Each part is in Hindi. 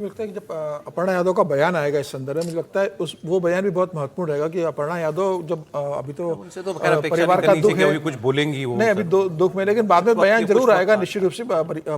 मुझे लगता है कि जब अपर्णा यादव का बयान आएगा इस संदर्भ में, मुझे लगता है वो बयान भी बहुत महत्वपूर्ण रहेगा कि अपर्णा यादव जब अभी तो उनसे तो परिवार का दुख है, कुछ बोलेंगी वो नहीं अभी दुख में, लेकिन बाद में बयान जरूर आएगा निश्चित रूप से।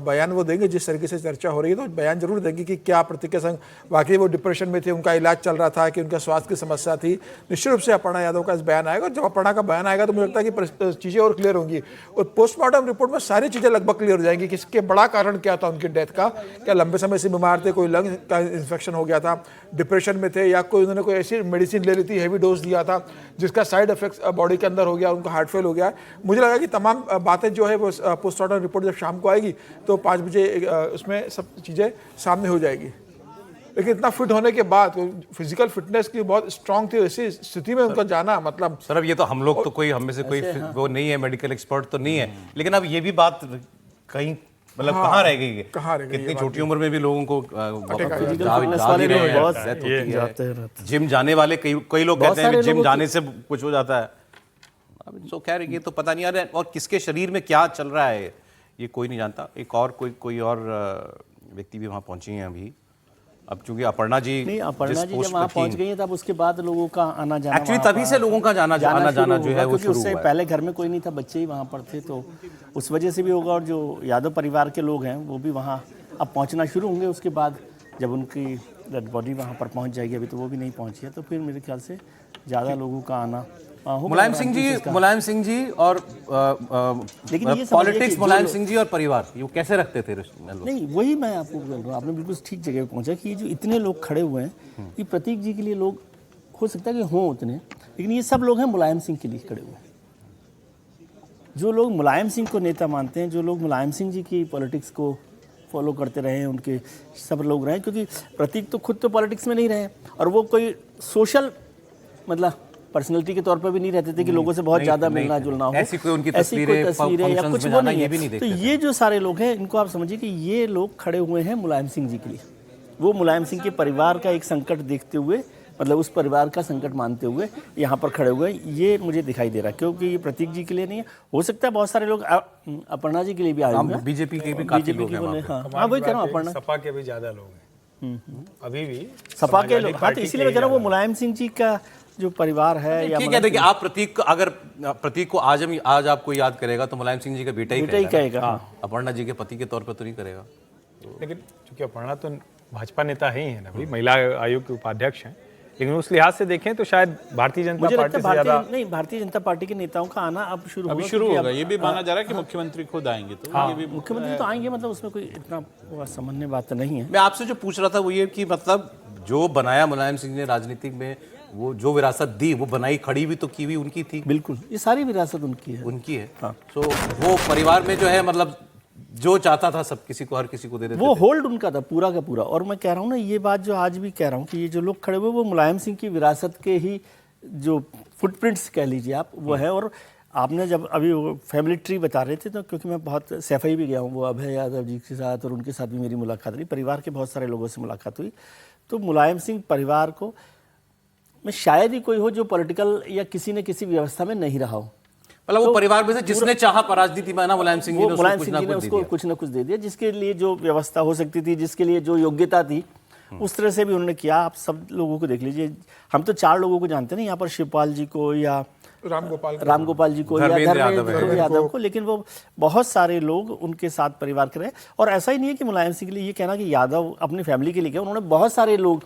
बयान वो देंगे जिस तरीके से चर्चा हो रही है, तो बयान जरूर देंगे कि क्या प्रतिक्रिया संघ वाकई वो डिप्रेशन में थे, उनका इलाज चल रहा था कि उनका स्वास्थ्य की समस्या थी। निश्चित रूप से अपर्णा यादव का इस बयान आएगा, और जब अपर्णा का बयान आएगा तो मुझे लगता है कि चीजें और क्लियर होंगी, और पोस्टमार्टम रिपोर्ट में सारी चीजें लगभग क्लियर हो जाएंगी कि इसके बड़ा कारण क्या था उनकी डेथ का। क्या लंबे समय से बीमार थे, कोई लंग का इन्फेक्शन हो गया था, डिप्रेशन में थे, या कोई उन्होंने कोई ऐसी मेडिसिन ले ली थी, हैवी डोज दिया था जिसका साइड इफेक्ट्स बॉडी के अंदर हो गया, उनका हार्ट फेल हो गया। मुझे लगा कि तमाम बातें जो है वो पोस्टमार्टम रिपोर्ट जब शाम को आएगी तो 5 बजे उसमें सब चीज़ें सामने हो जाएगी। लेकिन इतना फिट होने के बाद, फिजिकल फिटनेस की बहुत स्ट्रांग थी, ऐसी स्थिति में उनका जाना, मतलब सर अब ये तो हम लोग तो कोई हम में से कोई वो नहीं है, मेडिकल एक्सपर्ट तो नहीं है, लेकिन अब ये भी बात कहीं मतलब कहाँ रह गई है, कितनी छोटी उम्र में भी लोगों को जिम जाने वाले कई लोग कहते हैं जिम जाने से कुछ हो जाता है। अब तो खैर ये तो पता नहीं आ रहा है, और किसके शरीर में क्या चल रहा है ये कोई नहीं जानता। एक और कोई और व्यक्ति भी वहाँ पहुंची हैं अभी। अब चूंकि अपर्णा जी जब वहाँ पहुंच गई है तब उसके बाद लोगों का आना जाना, एक्चुअली तभी से लोगों का आना जाना जो है वो शुरू उससे पहले घर में कोई नहीं था, बच्चे ही वहाँ पर थे, तो उस वजह से भी होगा। और जो यादव परिवार के लोग हैं वो भी वहाँ अब पहुँचना शुरू होंगे उसके बाद, जब उनकी डेड बॉडी वहाँ पर पहुँच जाएगी। अभी तो वो भी नहीं पहुँची है, तो फिर मेरे ख्याल से ज़्यादा लोगों का आना। मुलायम सिंह जी और लेकिन ये पॉलिटिक्स, मुलायम सिंह जी और परिवार ये कैसे रखते थे लोग? नहीं, वही मैं आपको बोल रहा हूँ, आपने बिल्कुल ठीक जगह पे पहुंचा कि ये जो इतने लोग खड़े हुए हैं, ये प्रतीक जी के लिए लोग हो सकता है कि हों उतने, लेकिन ये सब लोग हैं मुलायम सिंह के लिए खड़े हुए हैं। जो लोग मुलायम सिंह को नेता मानते हैं, जो लोग मुलायम सिंह जी की पॉलिटिक्स को फॉलो करते रहे हैं, उनके सब लोग रहे, क्योंकि प्रतीक तो खुद तो पॉलिटिक्स में नहीं रहे, और वो कोई सोशल मतलब पर्सनैलिटी के तौर पर भी नहीं रहते थे कि लोगों से बहुत ज़्यादा मिलना जुलना हो, ऐसी कोई उनकी तस्वीरें या कुछ वो नहीं है। तो ये जो सारे लोग हैं, इनको आप समझिए कि ये लोग खड़े हुए हैं मुलायम सिंह जी के लिए। वो मुलायम सिंह के परिवार का एक संकट देखते हुए, मतलब उस परिवार का संकट मानते हुए यहाँ पर खड़े हुए, ये मुझे दिखाई दे रहा है। क्योंकि ये प्रतीक जी के लिए नहीं है, हो सकता है बहुत सारे लोग अपर्णा जी के लिए भी आए हैं, बीजेपी के भी काफी लोग हैं। हाँ वही कह रहा हूँ, अपर्णा सपा के भी ज़्यादा लोग हैं अभी भी, सपा के लोग। हाँ, तो इसीलिए मैं कह रहा हूँ वो मुलायम सिंह जी का जो परिवार है, या ठीक है। देखिए आप प्रतीक को आज आपको याद करेगा तो मुलायम सिंह जी का बेटा ही कहेगा। अपर्णा जी के पति के तौर पर तो नहीं करेगा। लेकिन चूंकि अपर्णा तो भाजपा नेता ही है ना भाई, महिला आयोग के उपाध्यक्ष हैं, लेकिन उस लिहाज से देखें तो शायद भारतीय जनता पार्टी से ज्यादा नहीं, भारतीय जनता पार्टी के नेताओं का आना अब शुरू होगा। ये भी माना जा रहा है कि मुख्यमंत्री खुद आएंगे, तो ये भी मुख्यमंत्री तो आएंगे, मतलब उसमें कोई इतना सामान्य बात नहीं है। मैं आपसे जो पूछ रहा था वो ये कि मतलब जो बनाया मुलायम सिंह ने राजनीतिक में, वो जो विरासत दी वो बनाई खड़ी भी तो की भी उनकी थी। बिल्कुल, ये सारी विरासत उनकी है। हाँ। तो वो परिवार में जो है मतलब जो चाहता था सब किसी को, हर किसी को दे देते वो होल्ड उनका था पूरा का पूरा। और मैं कह रहा हूँ ना, ये बात जो आज भी कह रहा हूँ कि ये जो लोग खड़े हुए वो मुलायम सिंह की विरासत के ही जो फुटप्रिंट्स कह लीजिए आप, वो है। और आपने जब अभी वो फैमिली ट्री बता रहे थे, तो क्योंकि मैं बहुत सैफई भी गया हूँ, वो अभय यादव जी के साथ, और उनके साथ भी मेरी मुलाकात रही, परिवार के बहुत सारे लोगों से मुलाकात हुई। तो मुलायम सिंह परिवार को में शायद ही कोई हो जो पॉलिटिकल या किसी न किसी व्यवस्था में नहीं रहा हो। मतलब वो परिवार में से जिसने चाहा राजनीति में ना, मुलायम सिंह जी ने उसको कुछ न कुछ दे दिया, जिसके लिए जो व्यवस्था हो सकती थी, जिसके लिए जो योग्यता थी, उस तरह से भी उन्होंने किया। आप सब लोगों को देख लीजिए, हम तो 4 लोगों को जानते हैं यहाँ पर, शिवपाल जी को या राम गोपाल जी को या धर्मेंद्र यादव को, लेकिन वो बहुत सारे लोग उनके साथ परिवार के रहे। और ऐसा ही नहीं है कि मुलायम सिंह के लिए ये कहना कि यादव अपनी फैमिली के लिए किया, उन्होंने बहुत सारे लोग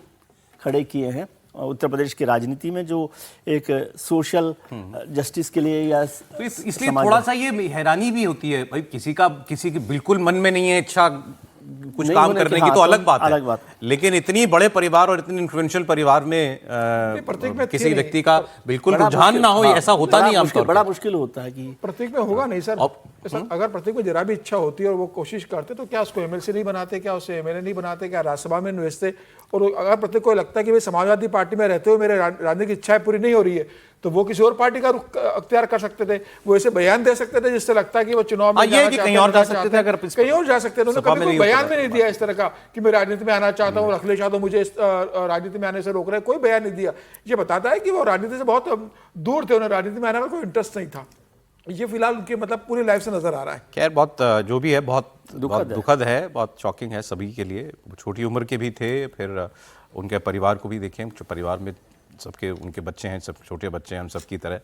खड़े किए हैं उत्तर प्रदेश की राजनीति में, जो एक सोशल जस्टिस के लिए या तो इसलिए थोड़ा सा ये हैरानी भी होती है भाई, किसी के बिल्कुल मन में नहीं है इच्छा कुछ काम करने की, तो अलग बात है। लेकिन इतनी बड़े परिवार और इतनी इन्फ्लुएंशियल परिवार में किसी व्यक्ति का बिल्कुल रुझान ना हो, ऐसा होता नहीं आमतौर पर। बड़ा मुश्किल होता है कि प्रतीक में होगा नहीं सर। अगर प्रतीक में जरा भी इच्छा होती है और वो कोशिश करते, तो क्या उसको एमएलसी नहीं बनाते, क्या उसे एमएलए नहीं बनाते, क्या राज्यसभा में नहीं भेजते? और अगर प्रतीक को लगता है कि भाई समाजवादी पार्टी में रहते हुए मेरे राजनीतिक इच्छाएं पूरी नहीं हो रही है, तो वो किसी और पार्टी का रुख अख्तियार कर सकते थे। वो ऐसे बयान दे सकते थे जिससे लगता है कि वो चुनाव में कहीं और जा सकते थे, अगर कहीं और जा सकते थे। उन्होंने कभी कोई बयान में नहीं दिया इस तरह का कि मैं राजनीति में आना चाहता हूँ, अखिलेश यादव मुझे राजनीति में आने से रोक रहे, कोई बयान नहीं दिया। ये बताता है कि वो राजनीति से बहुत दूर थे, उन्हें राजनीति में आने का कोई इंटरेस्ट नहीं था। ये फिलहाल उनके मतलब पूरी लाइफ से नजर आ रहा है। खैर बहुत जो भी है बहुत दुखद है, बहुत शॉकिंग है सभी के लिए। छोटी उम्र के भी थे, फिर उनके परिवार को भी देखें, जो परिवार में सबके उनके बच्चे हैं, सब छोटे बच्चे हैं हम सबकी तरह।